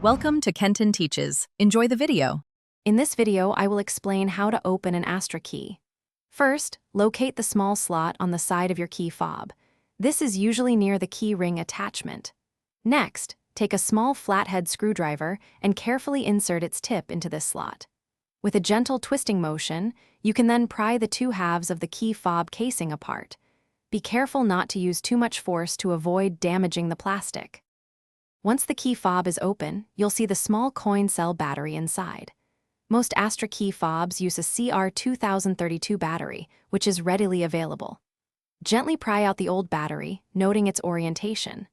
Welcome to Kenton Teaches. Enjoy the video. In this video, I will explain how to open an Astra key. First, locate the small slot on the side of your key fob. This is usually near the key ring attachment. Next, take a small flathead screwdriver and carefully insert its tip into this slot. With a gentle twisting motion, you can then pry the two halves of the key fob casing apart. Be careful not to use too much force to avoid damaging the plastic. Once the key fob is open, you'll see the small coin cell battery inside. Most Astra key fobs use a CR2032 battery, which is readily available. Gently pry out the old battery, noting its orientation.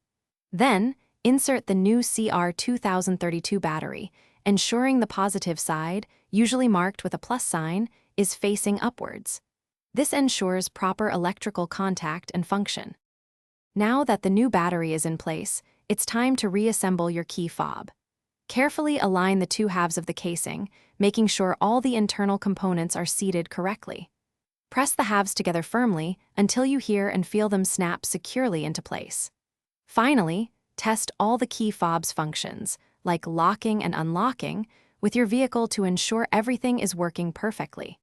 Then, insert the new CR2032 battery, ensuring the positive side, usually marked with a plus sign, is facing upwards. This ensures proper electrical contact and function. Now that the new battery is in place, it's time to reassemble your key fob. Carefully align the two halves of the casing, making sure all the internal components are seated correctly. Press the halves together firmly until you hear and feel them snap securely into place. Finally, test all the key fob's functions, like locking and unlocking, with your vehicle to ensure everything is working perfectly.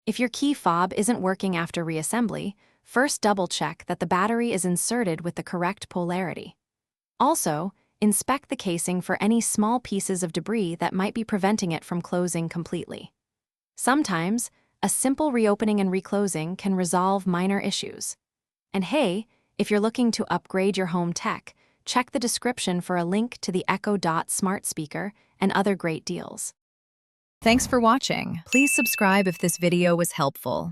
If your key fob isn't working after reassembly, first double-check that the battery is inserted with the correct polarity. Also, inspect the casing for any small pieces of debris that might be preventing it from closing completely. Sometimes, a simple reopening and reclosing can resolve minor issues. And hey, if you're looking to upgrade your home tech, check the description for a link to the Echo Dot smart speaker and other great deals. Thanks for watching. Please subscribe if this video was helpful.